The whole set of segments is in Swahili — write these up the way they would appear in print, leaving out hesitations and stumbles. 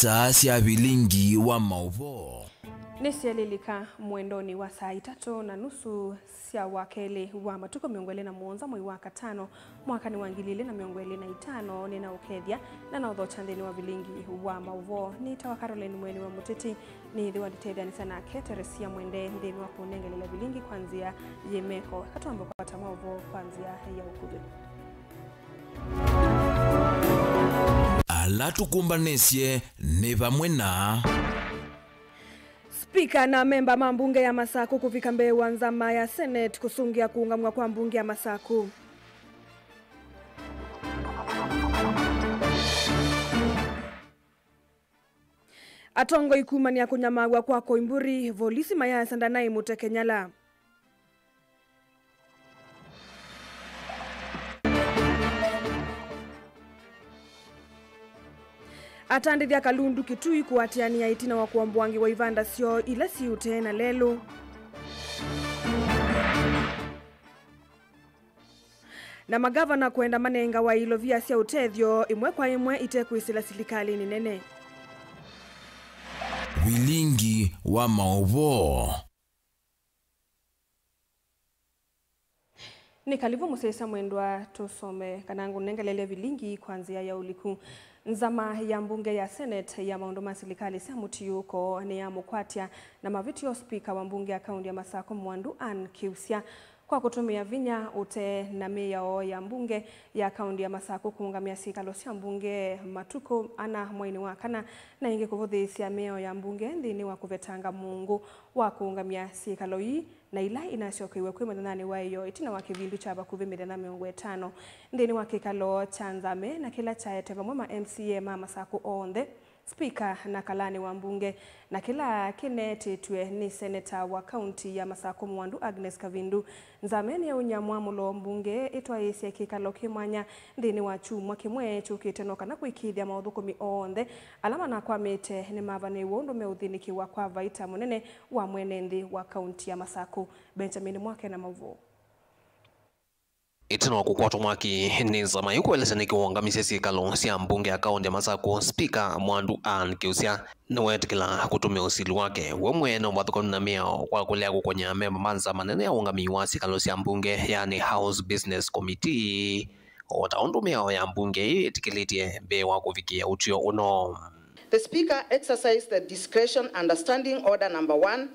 Nisa cia bilingi wa mauvo. Nisialilika mwendoni wa saa 3:30 cia wakeli wa matuko 27 mwezi wa katano mwaka ni wangilile na 25 nina ukethia na naudho chandeni wa bilingi wa mauvo ni tawa Caroline Mweni wa Muteti ni dhiwa ditethia ni sana Teresia Mwende ndeni wa kunengelela bilingi kwanzia yemeko katuambo kwa tamauvo kwanzia ya ukudu. Ala tukumbanesie ne vamwe na Spika na memba mambunge ya Masaku kufika mbewa nzama ya Senate kusungia kuungamwa kwa mbunge ya Masaku. Atongo ikumani ya kunyamagwa kwa Koimburi volisi maya sandanai Mutekenyala. Atandithia Kalundu Kitui kuatiania itina wa kuambwangi wa Ivanda sio ila siute na lelo. Na magavana kwenda manenga wa ilovia sia utethio imwe kwa imwe itekuisila serikali ni nene. bilingi wa mauvo. Ni kalivu musesa mwendwa tusome kanangu nengelele bilingi kwanzia ya uliku. Nzama ya mbunge ya Senate ya maundoma serikali sia mutiyuko ni ya mukwatia na mavitio spika wa mbunge ya kaunti ya Masako Mwandu Ann Kiusia kwa kutumia vinya ute na meyao ya mbunge ya kaunti ya Masako kuungamia sikalo sia mbunge matuko ana mwaini wakana na inge kuvuthisia meyao ya mbunge ndini wa kuvetanga mungu wa kuungamia sikalo hii na ila inasiokiwe kwe mwanani wa iyo itina wa kivindu cha bakuvi midana miongo etano ndini wa kikalo chanzame na kila chaete vamwema MCA mama Masako onde Spika na kalani wa mbunge na kila kinetitwe ni seneta wa kaunti ya Masako Mwandu Agnes Kavindu nzameni ya unyamwamulo mbunge itwa isi ya kikalo kimwanya ndini wa chumwa kimwe chukitenoka na kuikithia maudhukumi onde alama na kwa mete ni mavane uondo meudhinikiwa kwa vaita munene wa mwenendi wa kaunti ya Masako Benjamin Mwake na Mavuo. Itino kukwatu mwaki ni nzama yukueleza ni kiwangamisia sikalo sia mbunge ya kaunti ya Masako Spika Mwandu Ann Kiusia niwetikila kutumia usili wake wemwe na mwathukonu na miao kwa kulea kukonya memba manza manene ya uangamiwa sikalo sia mbunge yani House Business Committee otaundu miao ya mbunge itikilitie bewa kufikia utio uno. The Speaker exercised the discretion under Standing Order number 1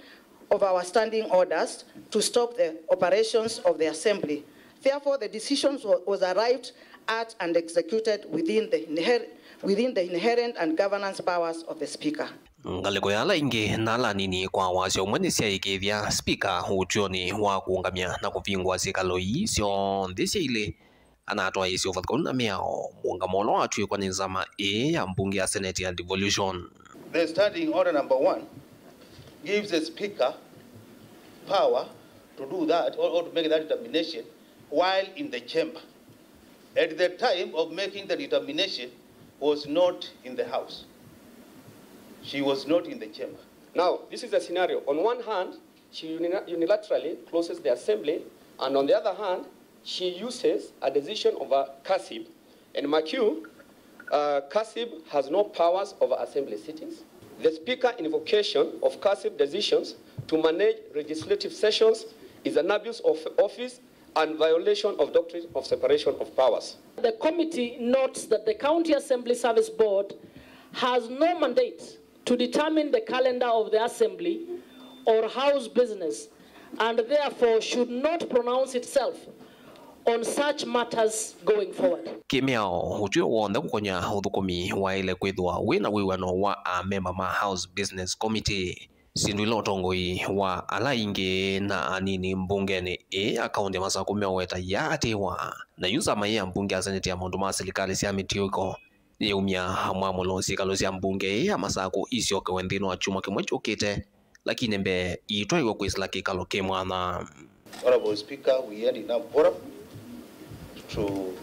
of our standing orders to stop the operations of the Assembly. Therefore, the decision was arrived at and executed within the inherent and governance powers of the Speaker. Ngaliko yala ingi nala nini kwa wasio mwenisia ikithia Speaker uchioni wa kuungamia na kuvingwa sikalo hii sio ndisi ile anatoa isi ufathukonu na miao muungamolo atui kwa nizama ya mbunge ya Senate ya devolution. The Standing Order number 1 gives the Speaker power to do that or to make that determination while in the chamber. At the time of making the determination was not in the House. She was not in the chamber. Now, this is a scenario. On one hand, she unilaterally closes the Assembly, and on the other hand, she uses a decision of a CASIB. And McHugh, CASIB has no powers over Assembly sittings. The Speaker invocation of CASIB decisions to manage legislative sessions is an abuse of office and violation of doctrine of separation of powers. The committee notes that the County Assembly Service Board has no mandate to determine the calendar of the Assembly or House business and therefore should not pronounce itself on such matters going forward. Kimiao ujio wonda kukonya uthukumi wa ile kwithwa wina wiwano wa a member ma House Business Committee sindu ilo tongoi wa ala ingi na anini mbungeni akaunti ya Masako meweta ya atewa na yuza maya mbunge ya Senate ya maunduma serikali sia mitiyuko ni umia mwamulo sikalo sia mbunge ya Masako isioke wendino wa chuma kimwe chukite lakini mbe itwa yuko kwisla kikalo kimwana. Honorable Speaker, we had enough forum to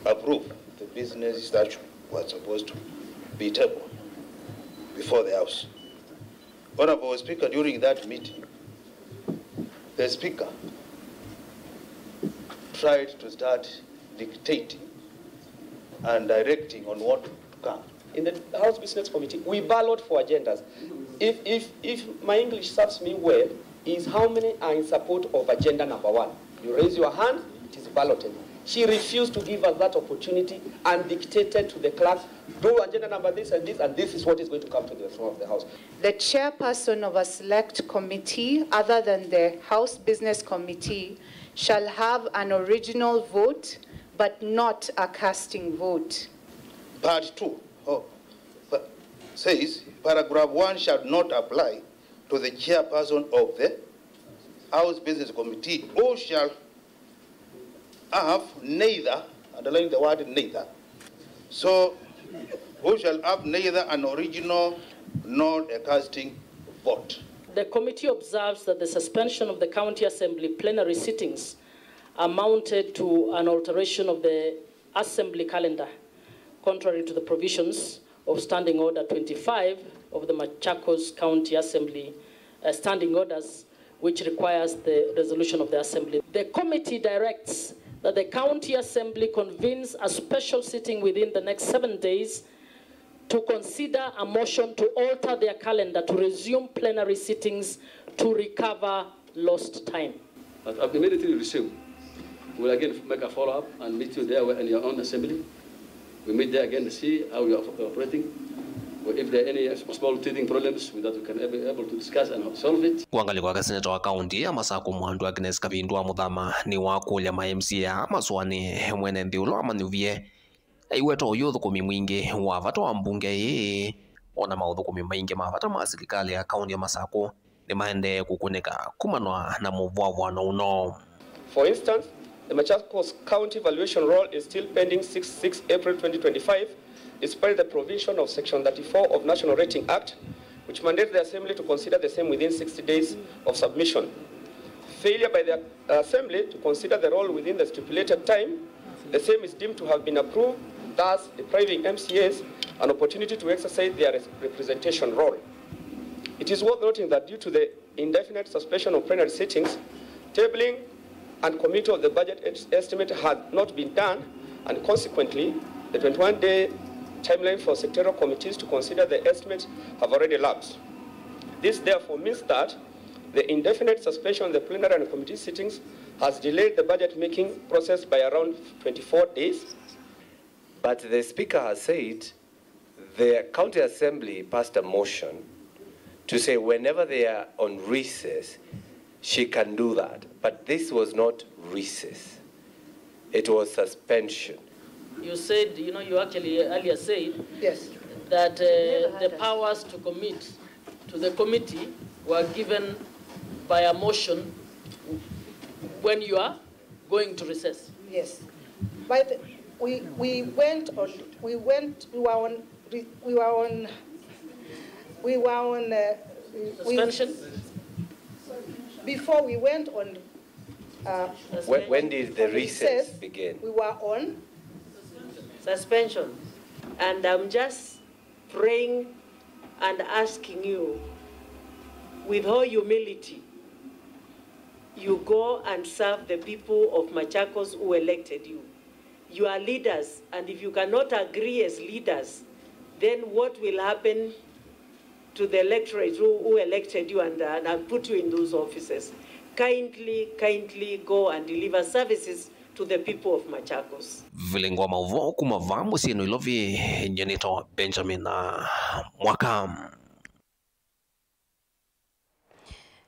approve the business that was supposed to be tabled before the House. Honorable Speaker, during that meeting, the Speaker tried to start dictating and directing on what to come. in the House Business Committee, we ballot for agendas. If my English serves me well, is how many are in support of agenda number 1. You raise your hand, it is balloted. She refused to give us that opportunity and dictated to the clerk, do agenda number this, and this is what is going to come to the floor of the House. The chairperson of a select committee, other than the House Business Committee, shall have an original vote, but not a casting vote. Part 2 says, paragraph 1 shall not apply to the chairperson of the House Business Committee, or shall have neither, underline the word neither, so who shall have neither an original nor a casting vote. The committee observes that the suspension of the County Assembly plenary sittings amounted to an alteration of the Assembly calendar, contrary to the provisions of Standing Order 25 of the Machakos County Assembly Standing Orders, which requires the resolution of the Assembly. The committee directs that the County Assembly convenes a special sitting within the next 7 days to consider a motion to alter their calendar to resume plenary sittings to recover lost time. But I've immediately resumed. We'll again make a follow-up and meet you there in your own assembly. We meet there again to see how you are operating. If there are any small teething problems that we can be able to discuss and solve it. Kuangalia kwa seneta wa kaunti ya Masako Mwandu Agnes Kabindwa Muthama ni wa kulia ma MCA maswani mwene ndiulo amanuvie iweto yuthukumi mwingi wa vato wa mbunge ona mauthukumi maingi ma vata ma serikali ya kaunti ya Masako ni maende kukuneka kumanwa na muvwavwano uno. For instance, the Machakos County valuation roll is still pending 6 April 2025, despite the provision of Section 34 of National Rating Act, which mandates the Assembly to consider the same within 60 days of submission. Failure by the Assembly to consider the roll within the stipulated time, the same is deemed to have been approved, thus depriving MCAs an opportunity to exercise their representation role. It is worth noting that due to the indefinite suspension of plenary sittings, tabling and committee of the budget estimate had not been done, and consequently, the 21-day timeline for sectorial committees to consider the estimates have already lapsed. This therefore means that the indefinite suspension of the plenary and committee sittings has delayed the budget making process by around 24 days. But the Speaker has said the County Assembly passed a motion to say whenever they are on recess, she can do that. But this was not recess. It was suspension. You said, you actually earlier said Yes. that the powers to commit to the committee were given by a motion when you are going to recess. Yes. We were on Suspension? before we went on When did the recess begin? We were on suspension. And I'm just praying and asking you, with all humility, you go and serve the people of Machakos who elected you. You are leaders, and if you cannot agree as leaders, then what will happen to the electorate who elected you and put you in those offices? Kindly go and deliver services to the people of Machakos. Vilengwa mauvo kumavambo sieno ilovi nyenito Benjamin Mwakam.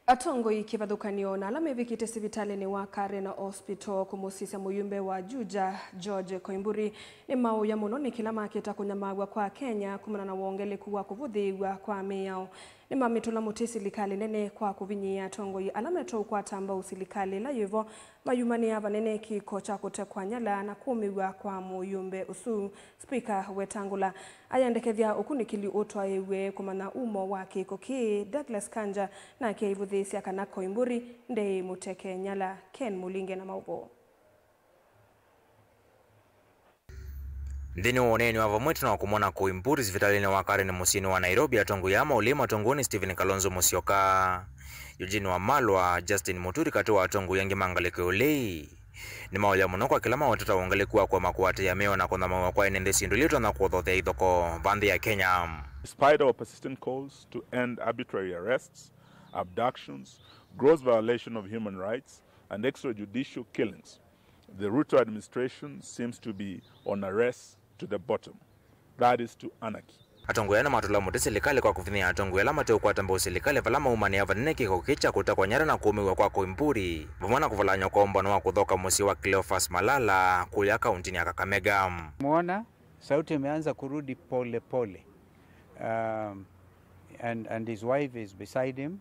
Atongo ikivadhukanio na alame vikite sivitale ni wa Karen Hospital kumusisa muyumbe wa Juja George Koimburi ni mau ya muno ni kilama kita kunyamagwa kwa Kenya kumana na wongele kuwa kuvudhigwa kwa meyao ni mamitula mutisi likali nene kwa kuvinyia tongo yi alame to kwa tamba usilikali la yuvo mayumani ya vanene kiko cha kutekwa nyala na kumiwa kwa muyumbe usu Speaker Wetangula ayandekethia ukunikili otwa ewe kumana umo wa kiko ki Douglas Kanja na keivudhisi akana Koimburi nde muteke nyala Ken Mulinge na maubo. Ndini woneni wa vamwetu na kumona Koimburi zivitalini wa Karen musini wa Nairobi atongo yama ulima tongoni Stephen Kalonzo Musyoka Eugene Wamalwa Justin Muturi katoa atongo yangi mangaleke ulei ni maoya muno kwa kila mawatata wangalikuwa kwa makwate ya meo na kuna mawa kwa enende sindulito na kuodhothea ithoko bandhi ya Kenya. Despite our persistent calls to end arbitrary arrests, abductions, gross violation of human rights, and extrajudicial killings, the Ruto administration seems to be on a race to the bottom. That is to anarchy. Atongoyana matula muti serikali kwa kufinia atongoyala mateo kwa tambo serikali valama umani ya vanene kiko kicha kutakwa nyara na kuumiwa kwa Koimburi vumwana kuvalanya kwa mbano wa kuthoka musi wa Cleophas Malala kuya kauntini ya Kakamega. Muona sauti imeanza kurudi pole pole, and his wife is beside him,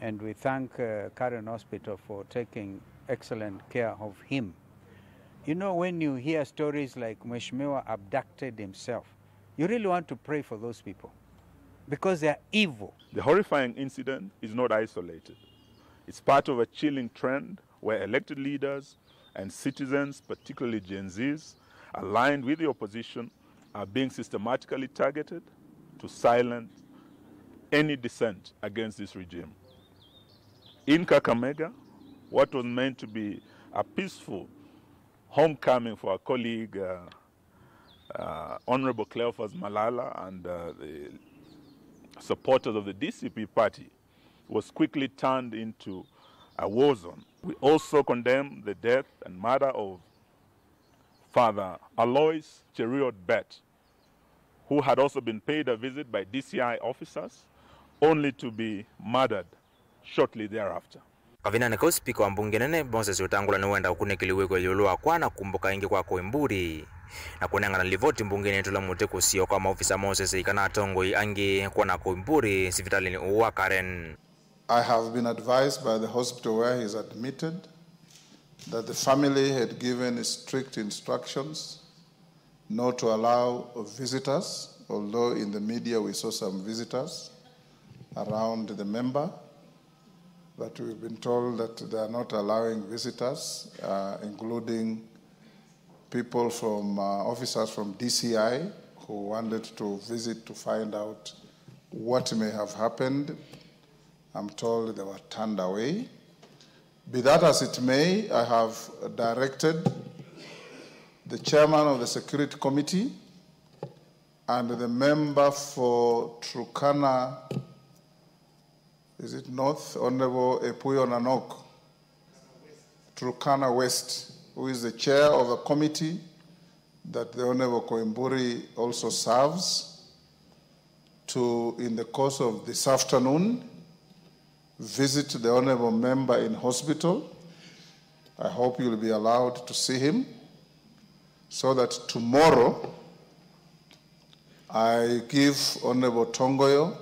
and we thank Karen Hospital for taking excellent care of him. You know, when you hear stories like Mheshimiwa abducted himself, you really want to pray for those people because they are evil. The horrifying incident is not isolated. It's part of a chilling trend where elected leaders and citizens, particularly Gen Zs, aligned with the opposition, are being systematically targeted to silence any dissent against this regime. In Kakamega, what was meant to be a peaceful homecoming for our colleague, Honorable Cleophas Malala and the supporters of the DCP party, was quickly turned into a war zone. We also condemn the death and murder of Father Alois Cheriot Bet, who had also been paid a visit by DCI officers, only to be murdered shortly thereafter. Kavina neko speaker wa mbunge nene Moses Wetangula ni wenda ukunekiliwe kwa yuluwa kwa na kumbuka ingi kwa Koimburi na kunenga na livoti mbungeni tula mute kusio kwa maofisa Moses ikana atongoi angi kwa na Koimburi sivitali ni uwa Karen. I have been advised by the hospital where he is admitted that the family had given strict instructions not to allow visitors, although in the media we saw some visitors around the member, but we've been told that they are not allowing visitors, including people from officers from DCI who wanted to visit to find out what may have happened. I'm told they were turned away. Be that as it may, I have directed the chairman of the security committee and the member for Turkana, is it North, Honorable Epuyo Nanok, Turkana West, who is the chair of a committee that the Honorable Koimburi also serves, to, in the course of this afternoon, visit the Honorable member in hospital. I hope you'll be allowed to see him, so that tomorrow I give Honorable Tongoyo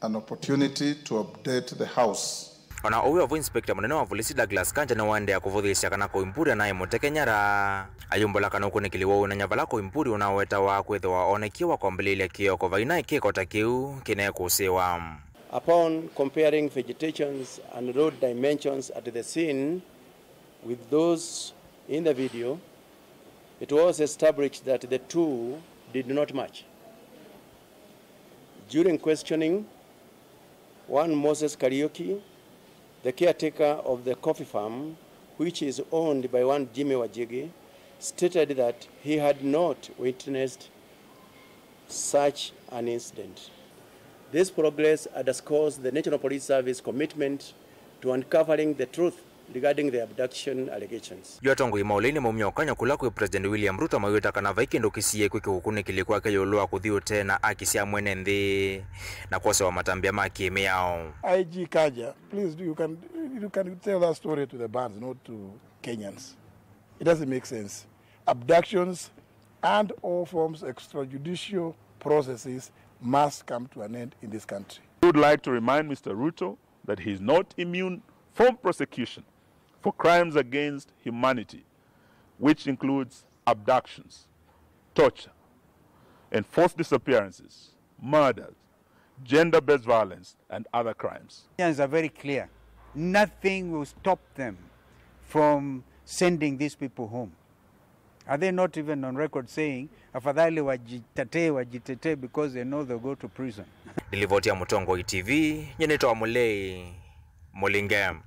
an opportunity to update the House. Ona uwe wa inspector munene wa polisi Douglas Kanja na wande ya kuvudhisha kana Koimburi naye mutekenyara ayumbola kana ukunekiliwa unanyavala Koimburi unaweta wa kwethwa onekiwa kwa mbilile kioko vaina ikikota kiu kinekusiwa. Upon comparing vegetations and road dimensions at the scene with those in the video, it was established that the two did not match. During questioning, one Moses Kariuki, the caretaker of the coffee farm, which is owned by one Jimmy Wajigi, stated that he had not witnessed such an incident. This progress underscores the National Police Service commitment to uncovering the truth regarding the abduction allegations. Yatongo imaulini mumnyokanya kula kwa President William Ruto mayota kana vaikendo kisiye kwiki hukuni kilikuwa kayolua kudhiyo tena akisia mwene ndi na kwose wa matambia makime yao. IG Kaja, please you can tell that story to the bands, not to Kenyans. It doesn't make sense. Abductions and all forms of extrajudicial processes must come to an end in this country. I would like to remind Mr. Ruto that he is not immune from prosecution for crimes against humanity, which includes abductions, torture, enforced disappearances, murders, gender-based violence, and other crimes. Kenyans are very clear. Nothing will stop them from sending these people home. Are they not even on record saying, afadhali wajitetee because they know they'll go to prison? Nilivotia Mutongo TV, nyenito wa Mulei, Mulingam.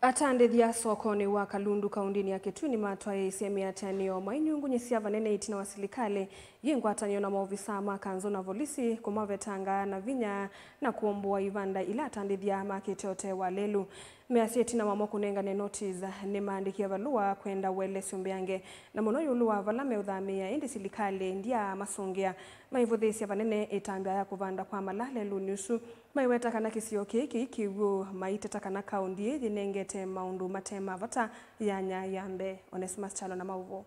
Atandithia sokoni wa Kalundu kaundini ya Kitui matwaye isemiatanio mainyungu nyisia vanene itina wa serikali yingwatanio na maofisa makanzo na polisi kumavetanga na vinya na kuombua ivanda ila atandithia makitote wa lelu measieti na mamo kunengane notice ni maandikia valua kwenda wele siumbiange na mono yulua valame udhamia indi serikali ndia masungia maivudhisia vanene itambia ya kuvanda kwa malale lunusu maiweta kana kisio kiki kiwu maiteta kana kaundi dinengete maundu matema vata yanya yambe Onesimus Chalo na mauvo.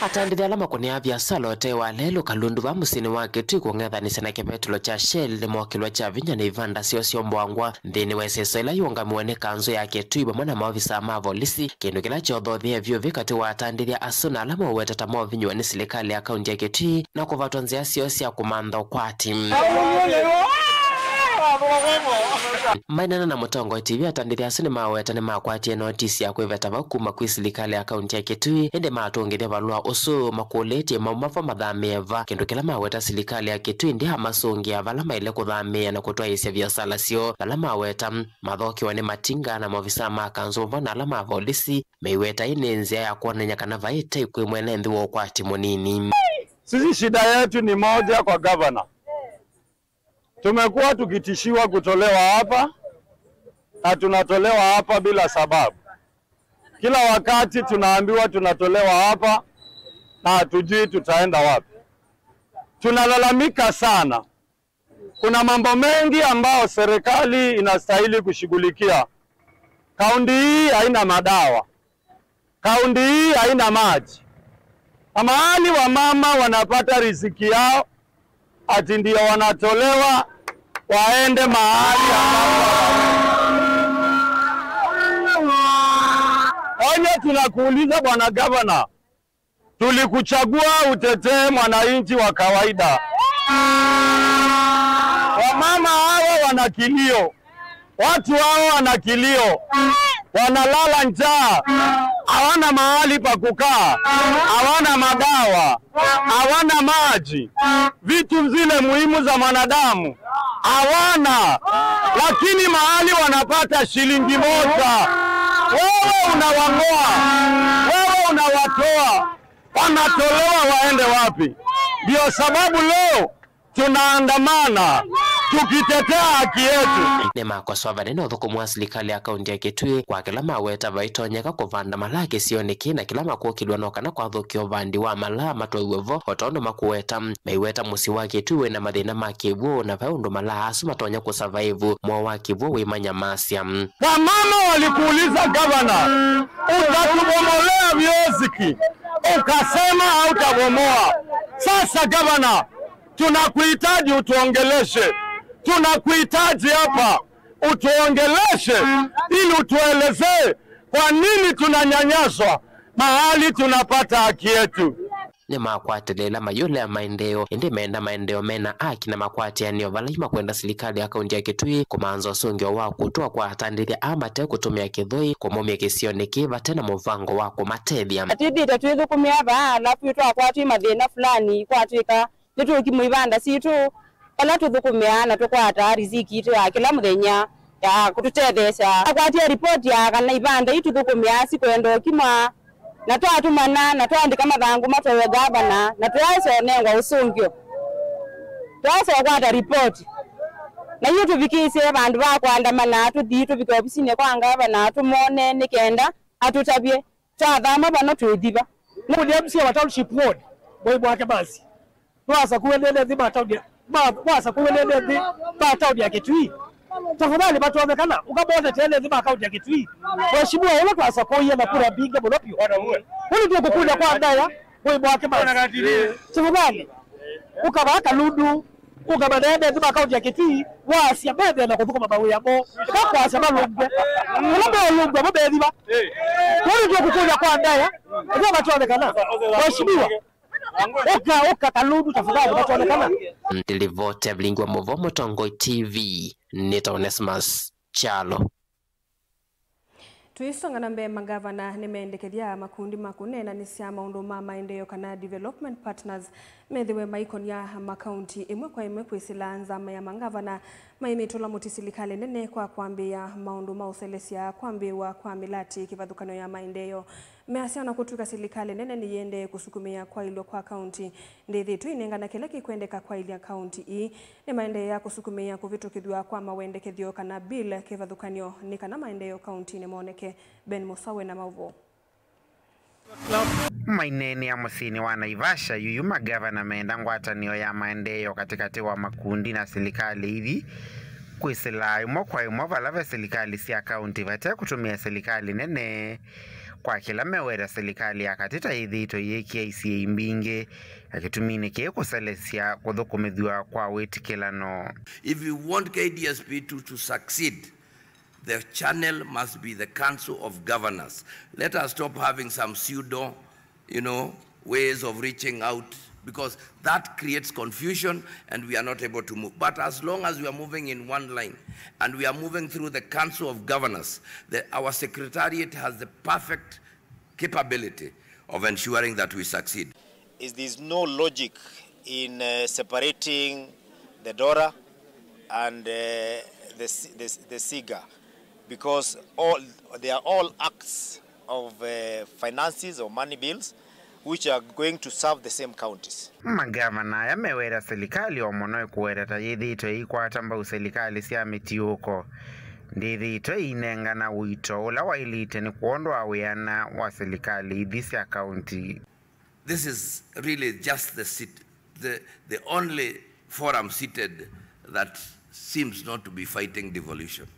Atandithia alama kunia biasala ote wa lelu Kalundu wa musini wa Kitui kuongethanisa na kipetilo cha Shell ni mwakilwa cha vinya na ivanda sio mbwangwa nthini wa iseso ila yungamiwe ni kanzo ya Kitui pamwe na maofisa ma polisi kindu kila chothothia vyo vikati wa atandithia asuna alama uwetata maovinywa ni serikali ya kaunti ya Kitui na kuvatwa nzia sio cia kumantha ukwati. Mainana na Mutongo TV atandithia asuni maweta ni makwatie notisi ya kwiveta vakuma kwi serikali ya kaunti ya Kitui ende matungithia valua usu makuletie maumava mathameva kindu kila maweta serikali ya Kitui ndi amasungia vala maile kuthamia na kutwaisya biasala sio vala maweta mathokiwa ni matinga na maofisa makanzo vana alama polisi meiweta ini nzia ya kuonenya kana vaita ikwimwene nthi wa ukwati munini. Sisi shida yetu ni moja kwa governor. Tumekuwa tukitishiwa kutolewa hapa na tunatolewa hapa bila sababu. Kila wakati tunaambiwa tunatolewa hapa na hatujui tutaenda wapi. Tunalalamika sana. Kuna mambo mengi ambao serikali inastahili kushughulikia. Kaunti hii haina madawa. Kaunti hii haina maji. Mahali wa mama wanapata riziki yao ati ndio wanatolewa waende mahali onye tunakuuliza bwana governor, tulikuchagua utetee mwananchi wa kawaida. Wamama hao wana kilio, watu hao wana kilio, wanalala njaa, hawana mahali pa kukaa, hawana madawa, hawana maji, vitu zile muhimu za mwanadamu hawana, lakini mahali wanapata shilingi moja. Wewe unawang'oa, wewe unawatoa, wanatolewa waende wapi? Ndio sababu leo tunaandamana tukitetea haki yetu. Ni makosa vanene uthukumwa serikali ya kaunti ya Kitui kwa kila maweta vaitonyeka kuvanda malaki sioneki na kila makuokilwa nokana kwa thukio vandi wa mala matwaiwevo otondo makuweta maiweta musi wa Kitui na mathina makivu na vaundu mala asu matonya kusurvive mwa wa kivu wimanya masya. Wamama walikuuliza governor, utatubomolea vioziki, ukasema hautabomoa. Sasa governor, tunakuhitaji utuongeleshe. Tunakuhitaji hapa utuongeleshe ili utuelezee kwa nini tunanyanyaswa mahali tunapata haki yetu. Ni makwatilela mayole ya maendeo indi menda maendeo mena aki na makwati ya niyo valima kwenda serikali ya kaunti ya Kitui kumanzo sungio wa kutoa kwa atandithia amate kutumia kithui kumumia kisioneki vatena muvango wa kumatethia. Atithi tatuithu kumiava alafu itwa kwatu mathina fulani kwatuika nitu kimwivanda situ ala tuthukumiana tukwata riziki itu ya kila muthenya ya kututethesha akwatia report ya kana ivanda ituthukumia sikwendo kima na twatumana na twandika mathangu matwewe gavana na twasonengwa usungio twasa kwata report na hiyo tuvikise bandu bakwandamana tuthi tuvika ofisini kwa gavana tumone nikenda atutabie twathama bano twithiba nuli MC wa township ward boy bwake basi twasa kuendelea thima town basa kuendelea thima town ya Kitui tafadhali batuonekana ukabona tele thima account ya Kitui waheshimiwa wale twasa kuia na kura binga bonopio wale ndio kukunda kwa ndaya boy bwake basi tafadhali ukabaka Kalundu ukabana thima account ya Kitui wasia bebe na kuvuka mabawe yabo kwa sababu lumbe mabedhiba wale ndio kukunda kwa ndaya ndio batuonekana waheshimiwa Oka Kalundu tafadhali batuonekana. Ndilivote Mlingwa Muvo Mutongo TV Nita Onesimus Chalo. Tuisonga na mbe magavana nimendekethia makundi makunena ni cia maundu ma maendeleo kana development partners methiwe maikon ya makaunti imwe kwa imwe kwisila nzama ya magavana maimitula muti serikali nene kwa kwambia maundu ma uselesia kwambiwa kwa milati kivathukano ya maendeleo measiana kutuka serikali nene ni yende kusukumia kwa ilo kwa kaunti ndithi tu inengana kile kikwendeka kwa ile kaunti hii ni maendeleo ya kusukumia kuvitukithwa kwa mawendekethio kana bill kivathukanio ni kana maendeleo kaunti ni moneke Ben Musawe na mauvo Maineni ya musini wa Naivasha yuyu magavana meenda ngwatanio ya maendeleo katikati wa makundi na serikali hivi kwisila imwe kwa imwe valave serikali cia kaunti vate kutumia serikali nene kwa kila mewera serikali ya katita ithito yekia isi imbinge akitumine ke kuselesia kuthukumithwa kwa witikilano. If you want KDSP2 to succeed, the channel must be the Council of Governors. Let us stop having some pseudo, ways of reaching out, because that creates confusion and we are not able to move. But as long as we are moving in one line and we are moving through the Council of Governors, our Secretariat has the perfect capability of ensuring that we succeed. There's no logic in separating the DORA and the SIGA, because they are all acts of finances or money bills which are going to serve the same counties. Magavana yamewera serikali omono kuwereta yithito ikwatamba userikali cia mitiuko ndithito inengana wito ula wailite ni kuondwa wiana wa serikali this county. This is really just the only forum seated that seems not to be fighting devolution.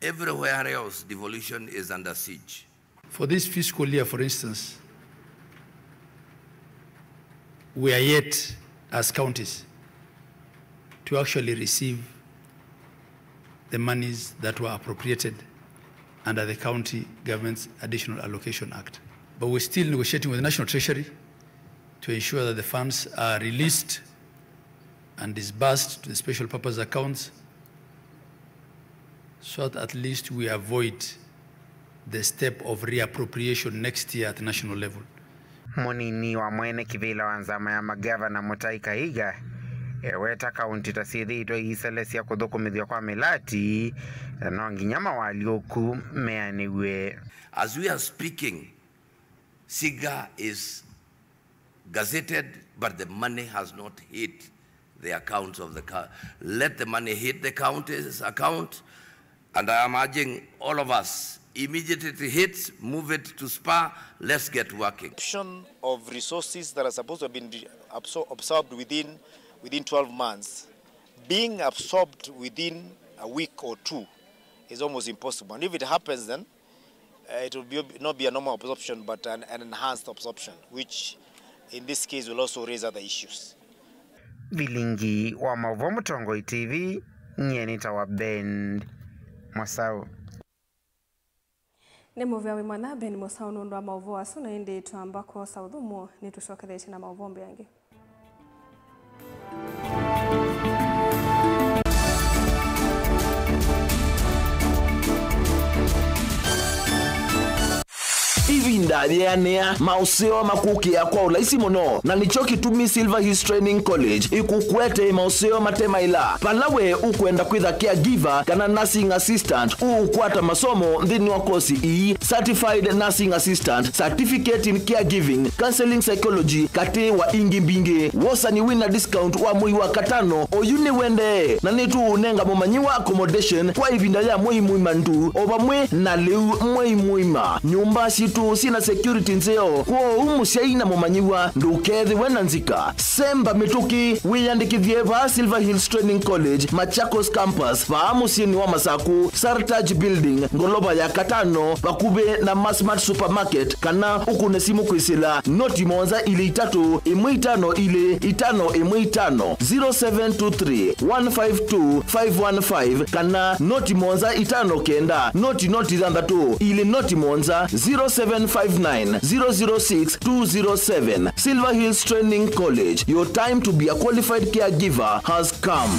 Everywhere else, devolution is under siege. For this fiscal year, for instance, we are yet, as counties, to actually receive the monies that were appropriated under the County Government's Additional Allocation Act. But we're still negotiating with the National Treasury to ensure that the funds are released and disbursed to the special purpose accounts, so that at least we avoid the step of reappropriation next year at the national level. Munini wa mwene kivila wanzama ya magavana Mutahi Kahiga weta kaunti tasithitwe iselesia kuthukumithio kwa milati no nginyama walioku meaniwe. As we are speaking, SIGA is gazetted, but the money has not hit the accounts of the county. Let the money hit the county's account, and I am urging all of us, immediately it hits, move it to SPA, let's get working. Of resources that are supposed to have been absorbed within 12 months, being absorbed within a week or two is almost impossible. And if it happens, then it will not be a normal absorption, but an enhanced absorption, which in this case will also raise other issues. Vilingi wa Mauvo Mutongoi TV, Nyenita wa Ben Musau. Ni muvya wimana Ben Musau nundu wa mauvo asu na indi tuambako saudhumo ni tushoketheshi na mauvombe yangi. Ivinda rĩanĩa mauseo makukia kwa ulaisi muno na nicho kitumi Silver Hills Training College ikukwete mauseo matemaila palawe ukwenda kwitha caregiver kana nursing assistant ukwata masomo nthini wa kosi Certified Nursing Assistant, Certificate in Caregiving, Counseling Psychology kati wa ingi mbingi wosa ni winner discount wa mui wa katano oyuni wende na nitu unenga mumanyiwa accommodation kwa ivinda ya mui mandu obamwe na leu mui nyumba tu sina security nzeo kwa umusiaina mumanyiwa ndukethi wenanzika semba mituki wiyandikithie va Silver Hills Training College Machakos Campus va musini wa Masaku Sartaj Building ngoloba ya katano bakube na Massmart Supermarket kana ukune simu kwisila noti monza ile 3 imwitano ile 5 imwitano 0723 152 515 kana noti monza 5 kenda noti zandatu ile noti monza 0759 006 207. Silver Hills Training College. Your time to be a qualified caregiver has come.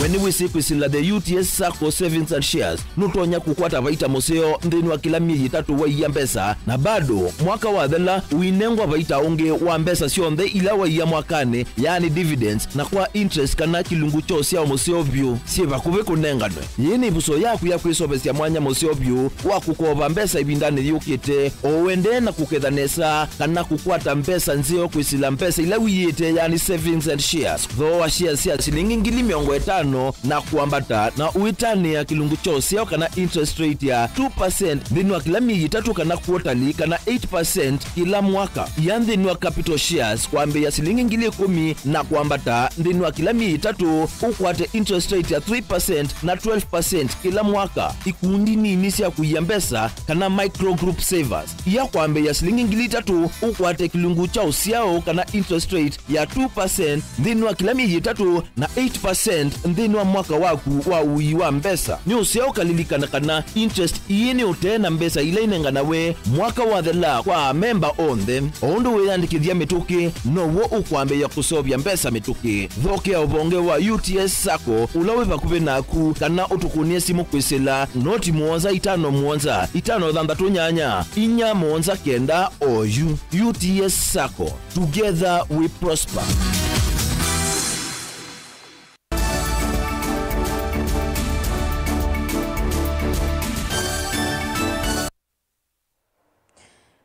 weni wisi kwisila the UTS Sacco Savings and Shares nutonya kukwata vaita museo nthini wa kila miezi 3 wa iya mbesa na bado mwaka wa thela uinengwa vaita unge wa mbesa sionthe ila wa iya mwakane yani dividends na kwa interest kana kilungu cho sia museo vyu siva kuve kunenganwe yini buso yaku ya kwisobesia mwanya museo vyu wa kukova mbesa ibindani yukite owende na kukethanesa kana kukwata mbesa nzio kwisila mbesa ila wiyete yani savings and shares though wa shares ya shilingi ngili 50 na kuambata na uitani ya kilungu cho sia kana interest rate ya 2% nthini wa kila miezi 3 kana quarterly kana 8% kila mwaka ya nthini wa capital shares kwambe ya shilingi ngili 10 na kuambata nthini wa kila miezi 3 ukwate interest rate ya 3% na 12% kila mwaka ikundi nini sia kuia mbesa kana micro group savers ya kwambe ya shilingi ngili 3 ukwate kilungu cha usiao kana interest rate ya 2% nthini wa kila miezi 3 na 8% nthini wa mwaka waku wa ui wa mbesa ni usiao kalilikana kana interest iyini utena mbesa ila inengana we mwaka wa thela kwa member onthe ondo weyandikithia mituki nowo ukwambe ya kusobya mbesa mituki thoke ya ubonge wa UTS Sacco ulawe vakuve naku kana utukunie simu kwisila noti muonza 5 inya muonza kenda oyu UTS Sacco, together we prosper.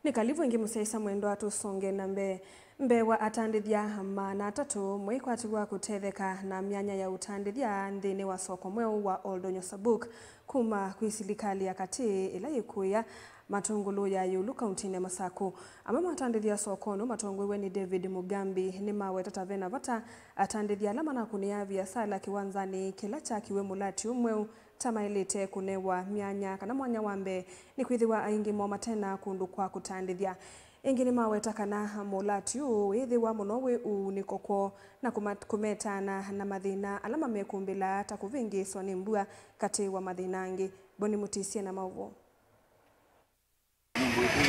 Nikalivu ingi museisa mwendo atusonge na mbewa atandithia mana 3 mwikwatigwa kutetheka na myanya ya utandithia nthini wa soko mweu wa Oldonyo Sabuk kuma kwi silikali ya kati ila ikuya matungulu ya yulu kauntini ya Masaku. Amama atandithia sokono matungulu ni David Mugambi ni mawe tatavena vata atandithia lama na kunia biasala kiwanzani kila cha kiwe mulati umweu tamailite kunewa myanya kana mwanya wambe ni kwithiwa aingi mwa matena kundu kwa kutandithia ingi ni maweta kana mulati withiwa munowe unikoko na kumetana na mathina alama mekumbila takuvingi soni mbua kati wa mathinangi boni mutisia na mauvo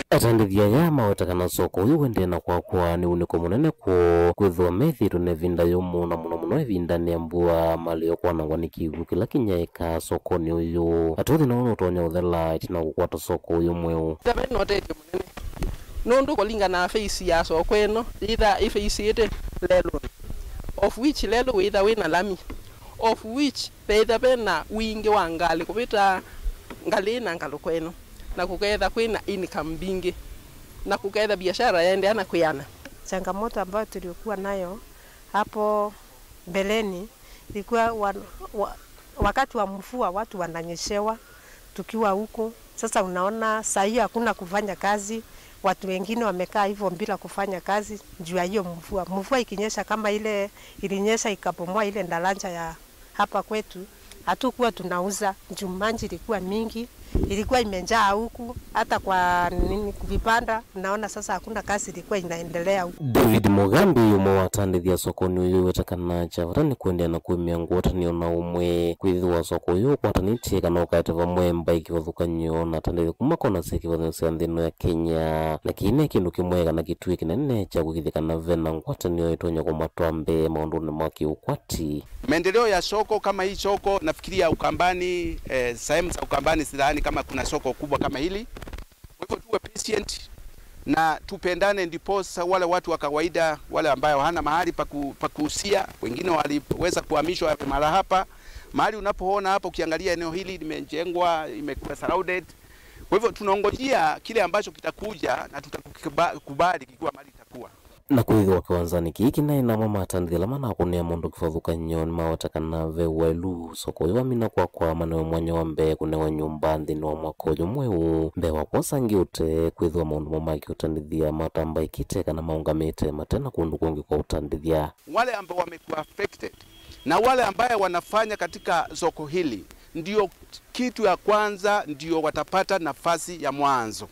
atandithia ya maweta kana soko uyu wendena kwa ni uniko munene kwithwa methiru ne vinda yumu na muno evinda ni ambua malio kwanangwa ni kiwu kila kinyaika soko ni uyu atuthi na unotonya uthela itina gukwata soko uyu mweu notetie munene nundu kulingana face ya soko eno either face ite lelo of which lelo either wina lami of which either bena wingi wa ngali kupita ngali na ngalo kweno na kuketha kwina income bingi na kuketha biashara yaendeana kuyana. Changamoto ambayo tulikuwa nayo hapo mbeleni ilikuwa wakati wa mvua watu wananyeshewa tukiwa huko. Sasa unaona saa hii hakuna kufanya kazi, watu wengine wamekaa hivyo bila kufanya kazi juu ya hiyo mvua. Mvua ikinyesha kama ile ilinyesha ikapomoa ile ndalanja ya hapa kwetu, hatukuwa tunauza juu maji ilikuwa mingi. Ilikuwa imejaa huku hata kwa vipanda, naona sasa hakuna kazi ilikuwa inaendelea huku. David Mugambi yumo watandithia sokoni uyu wetakana chavatani kuendea na kuimia nguotani ona umwe kwithiwa soko uyu kwatanitie kana ukaeteva mwemba ikivathukanyo na tandithia kumakona sekivathanisia nthino ya Kenya na kiine kindu kimwe kana kitui kinene cha kukithikana vena nguotani uyu itonya kumatwambe maunduni mwa kiukwati. Maendeleo ya soko kama hii soko nafikiria Ukambani, sehemu za Ukambani sidhani kama kuna soko kubwa kama hili. Kwa hivyo tuwe patient na tupendane, ndipo wale watu wa kawaida wale ambao hana mahali pa kuhusia, wengine waliweza kuhamishwa mara hapa. Mahali unapoona hapo ukiangalia eneo hili limejengwa, imekuwa surrounded. Kwa hivyo tunaongojea kile ambacho kitakuja na tutakubali kikiwa mali itakuwa. Na kwithiwa kiwanzani kiki na ina mama atandithia lama na kunia mundu kivathukanyo ni mawatakana vewa ilu soko iwa mina kwa manewe mwanya wa mbe kunewa nyumba nthini wa mwaka uyu mweu mbewa kwasangi ute kwithiwa maundu mamaki utandithia matamba ikite kana maungamite matena kundu kungi kwa utandithia. Wale ambao wamekuwa affected na wale ambao wanafanya katika soko hili ndio kitu ya kwanza, ndio watapata nafasi ya mwanzo.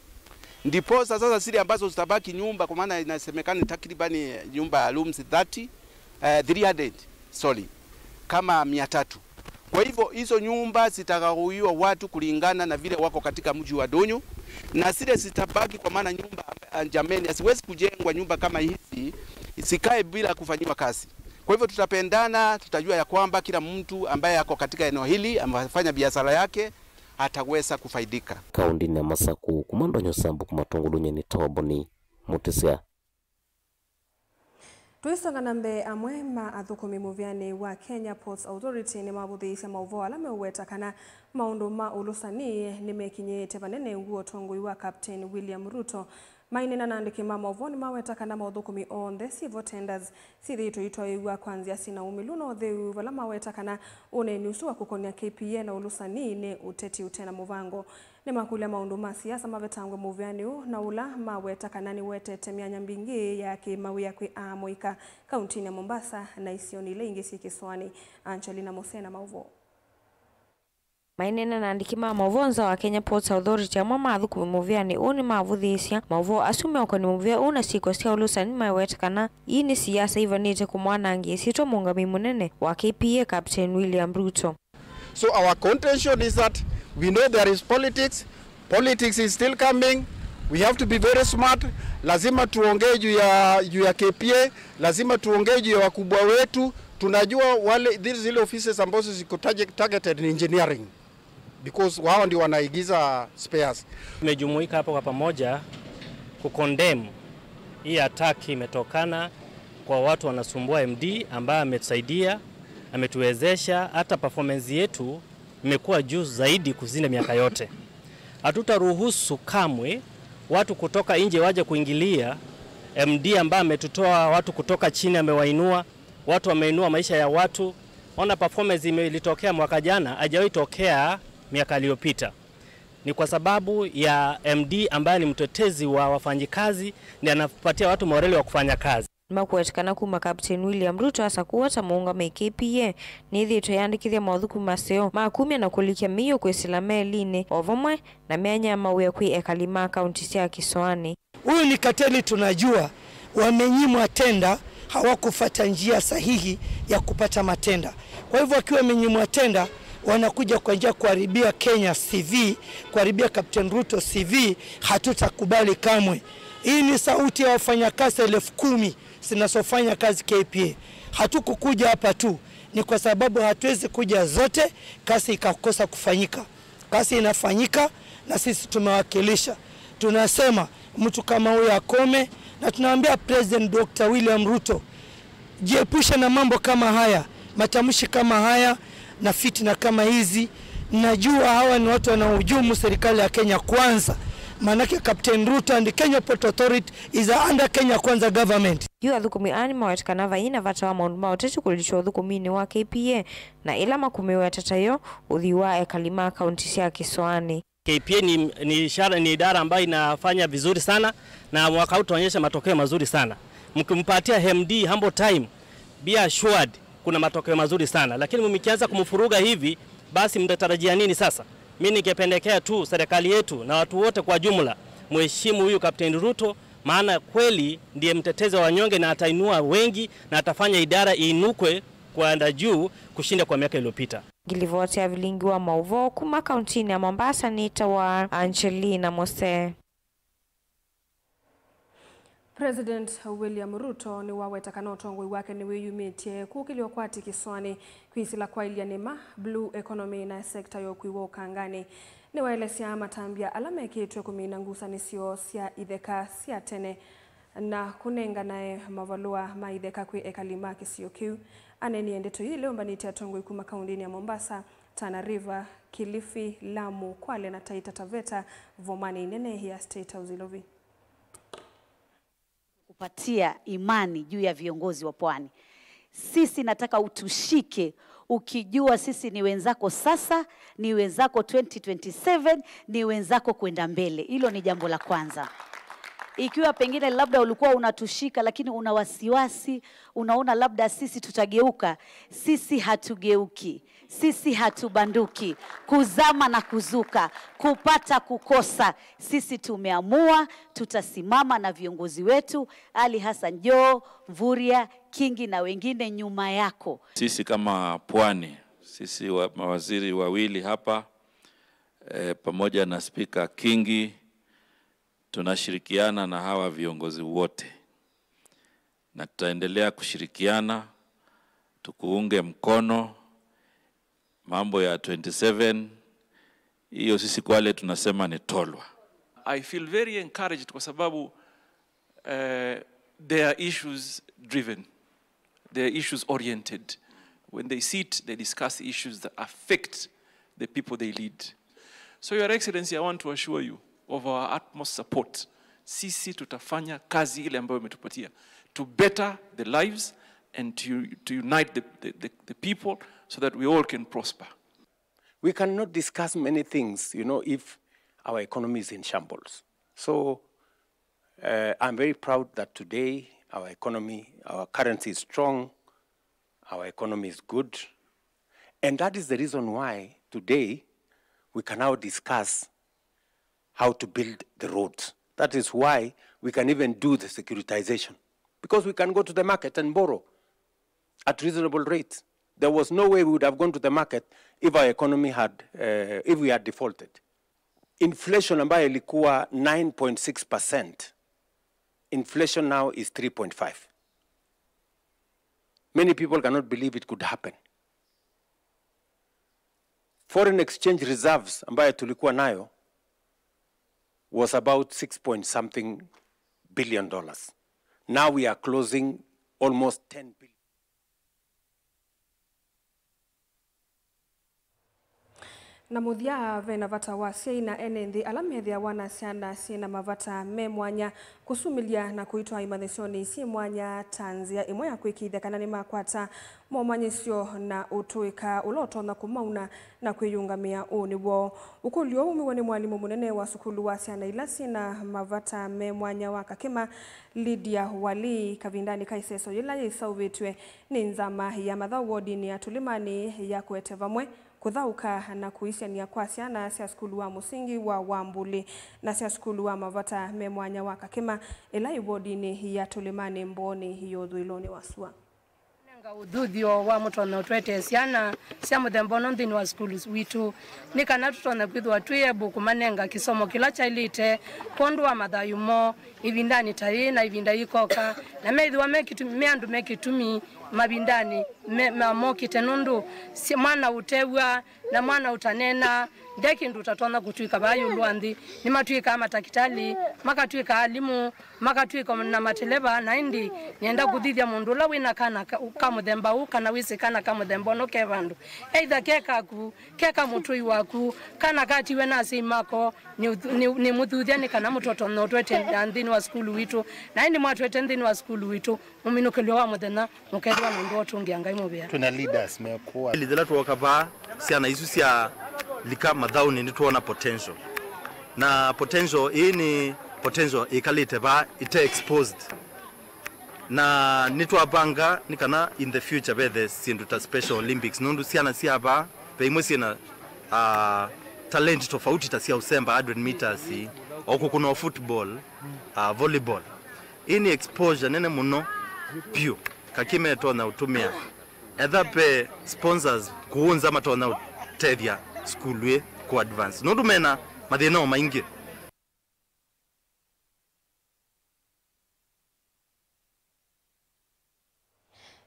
Ndipo sasa zile ambazo zitabaki nyumba, kwa maana inasemekana takribani nyumba ya rooms 300 kama 300. Kwa hivyo hizo nyumba zitagawiwa watu kulingana na vile wako katika mji wa Donyo, na zile zitabaki, kwa maana nyumba jameni asiwezi kujengwa nyumba kama hizi isikae bila kufanyiwa kazi. Kwa hivyo tutapendana, tutajua ya kwamba kila mtu ambaye ako katika eneo hili amefanya biashara yake ataweza kufaidika. Kaundi na Masaku kumando nyosambu kumatongulunya ni toboni mutisia. Tuisonga nambe amwe ma athukumi muvyani wa Kenya Ports Authority ni mabuthisya mauvo ala meuwetakana maundu ma ulusani ni mekinyite vanene nguo tongoi wa Captain William Ruto. Mainena nandiki ma mauvo ni mawetakana mauthukumi on the civil tenders sithitu itoiwa kwanzia sina umiluno theu vala mawetakana une nusu wa kukonia KPA na ulusani ni uteti utena muvango. Ni makulia maundu ma siasa mavetangwe muvyani na ula mawetakana ni wetete mianya mbingi ya kimawia kwi amoika kauntini ya Mombasa na isioni ile ingisi kiswani. Angelina Mosena mauvo. Mainena nandiki ma mauvo wa Kenya Ports Authority amwa mathukumi muvyani uni mavuthisya mauvo asume okoni muvya una siko sia ulusani mawetakana ini siasa ivanite kumwanangi sito mungami munene wa KPA Captain William Ruto. So our contention is that we know there is politics. Politics is still coming. We have to be very smart. Lazima tuongee juu ya KPA, lazima tuongee juu ya wakubwa wetu. Tunajua wale zile offices ambazo ziko targeted in engineering because wao ndio wanaigiza spares. Tumejumuika hapo kwa pamoja kukondem hii attack imetokana kwa watu wanasumbua MD ambaye ametusaidia, ametuwezesha hata performance yetu imekuwa juu zaidi kuzina miaka yote. Hatutaruhusu kamwe watu kutoka nje waje kuingilia MD ambaye ametutoa watu kutoka chini, amewainua watu, wameinua maisha ya watu. Ona performance ilitokea mwaka jana, hajawahi tokea miaka iliyopita. Ni kwa sababu ya MD ambaye ni mtetezi wa wafanyikazi na anapatia watu morale wa kufanya kazi. Makuetikana kuma Captain William Ruto asa kuwata muunga me KPA nithi tuyandikithia mauthuku maseo makumia na kulikia miyo kwesila meline ovamwe na mianya mawia kwi ekalima kaunti sia Kiswani. Huyu ni kateli, tunajua wamenyimwa tenda, hawakufuata njia sahihi ya kupata matenda. Kwa hivyo akiwa wamenyimwa tenda wanakuja kwa njia kuharibia Kenya CV, kuharibia Captain Ruto CV, hatutakubali kamwe. Hii ni sauti ya wafanyakazi 10,000 zinazofanya kazi KPA. Hatukukuja hapa tu, ni kwa sababu hatuwezi kuja zote kazi ikakosa kufanyika. Kazi inafanyika na sisi tumewakilisha. Tunasema mtu kama huyu akome, na tunaambia President Dr. William Ruto jiepushe na mambo kama haya, matamshi kama haya na fitina kama hizi. Najua hawa ni watu wanaohujumu serikali ya Kenya Kwanza. Manake Captain Ruto and Kenya Port Authority is under Kenya Kwanza government. Yu athukumi ani mawetakana vaina vata wa maundu maoteti kulisho uthukumini wa KPA na ila makumi wetatayo uthiwa ekalima kaunti sia Kiswani. KPA ni idara ambayo inafanya vizuri sana na mwaka huu tunaonyesha matokeo mazuri sana. Mkimpatia MD humble time, be assured kuna matokeo mazuri sana. Lakini mkianza kumfuruga hivi, basi mtatarajia nini sasa? Mimi ningependekea tu serikali yetu na watu wote kwa jumla mheshimu huyu Captain Ruto, maana kweli ndiye mtetezi wa wanyonge na atainua wengi na atafanya idara iinukwe kwenda juu kushinda kwa miaka iliyopita. Gilivote ya vilingi wa mauvo kuma kauntini ya Mombasa ni tawa Angelina Mose. President William Ruto ni wawetakana utongoi wake ni wiyumitie kukilio kwati Kiswani kwisila kwa ilia nema blue economy na sekta yokuiwa ukangani. Ni waelesia matambia alame kitwe kumina ngusa nisio sia idheka sia tene na kunenga nae mavalua maidheka kwe ekalima kisio kiu. Aneni endeto hii leo mbaniti ya tongoi kuma kaundini ya Mombasa, Tana River, Kilifi, Lamu, Kwale na Taita Taveta, Vomani nene ya State House Ilovi. Kupatia imani juu ya viongozi wa pwani. Sisi nataka utushike ukijua sisi ni wenzako sasa, ni wenzako 2027, ni wenzako kwenda mbele. Hilo ni jambo la kwanza. Ikiwa pengine labda ulikuwa unatushika lakini una wasiwasi, unaona labda sisi tutageuka, sisi hatugeuki. Sisi hatubanduki, kuzama na kuzuka, kupata kukosa. Sisi tumeamua tutasimama na viongozi wetu, Ali Hassan Joho, Mvurya, Kingi na wengine nyuma yako. Sisi kama pwani, sisi mawaziri wawili hapa pamoja na Speaker Kingi, tunashirikiana na hawa viongozi wote na tutaendelea kushirikiana tukuunge mkono mambo ya 27. Hiyo sisi Kwale tunasema ni tolwa. I feel very encouraged kwa sababu they are issues driven. They are issues oriented. When they sit, they discuss issues that affect the people they lead. So Your Excellency, I want to assure you of our utmost support. Sisi tutafanya kazi ile ambayo umetupatia to better the lives and to unite the people so that we all can prosper. We cannot discuss many things, if our economy is in shambles. So I'm very proud that today our economy, our currency is strong, our economy is good. And that is the reason why today we can now discuss how to build the roads. That is why we can even do the securitization, because we can go to the market and borrow at reasonable rates. There was no way we would have gone to the market if our economy had, if we had defaulted. Inflation ambayo ilikuwa 9.6%, inflation now is 3.5%. Many people cannot believe it could happen. Foreign exchange reserves ambayo tulikuwa nayo was about $6 billion. Now we are closing almost 10 billion. Na muthia vena vata wa siaina enethi alamethia wana siana sina mavata me mwanya kusumilia na kuitwa imathecioni si mwanya tanzia imwe ya kwikithia kana ni makwata momanyisyo na utuika ulotona kumauna na kwiyungamia uniwo ukulio umiwe ni mwalimu munene wa sukulu wa siana ila sina mavata me mwanya wa Kakima Lydia Wali kavindani kaiseso ila yisauvitwe ni nzama ya mathawodi ya tulimani ya kwete vamwe kuthauka na kuisiania kwa ciana cia skulu wa musingi wa Wambuli na cia skulu wa mavata me mwanya wa Kakima ila ibodini ya tulimani mboni hiyo thuiloni wasua nga uthuthio wa mutona utwete ciana cia muthemba no nthini wa schools witu ni kana tutona kwithwa twiye buku manenga kisomo kila chailite kondu wa mathayumo ivindani tai na ivinda ikoka na meithwa mekitumi andu mekitumi mabindani mamokite nundu mwana utewa na mwana utanena ndeki ndu tatona kutwika bayu lwanthi ni matwika matakitali makatwika alimu makatwika na mateleba na indi nienda kuthithia mundu la wina kana kamuthemba u kana wisikana kamuthemba no kevandu either keka mutui waku kana katiwe na simako ni muthuthia ni kana mutoto no twete nthini wa skulu witu na indi mwatwete nthini wa skulu witu muminukilio wa muthena mukethwa mundu otungia ngai mubia tuna leaders mekuwa lidela tuokava siana isu sia lika mathauni ni tuona potential na potential hii ni potential ikalite ba ite exposed na nitwapanga nikana in the future be the sinduta special olympics nundu siana siaba peimwe sina talent tofauti tasia usemba 100 meters oku kuna football volleyball ini exposure nene muno pio Kakime tona utumia ethape sponsors kuunza matona utethia schoolwe ku advance nundu mena mathina maingi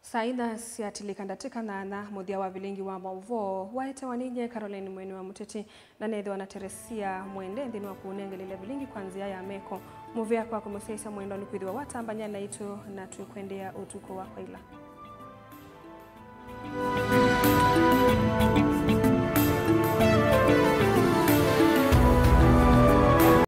Saida siatilikandatika na muthia wa vilingi wa mauvo waete waninye Caroline Mweni wa Muteti na netho na Teresia Mwende nthini wa kuunengelele vilingi kwanzia ya meko muvia kwa kumuseisa mwendo ni kwithwa watambanya na itu na tukwendea utuko wa kwaila.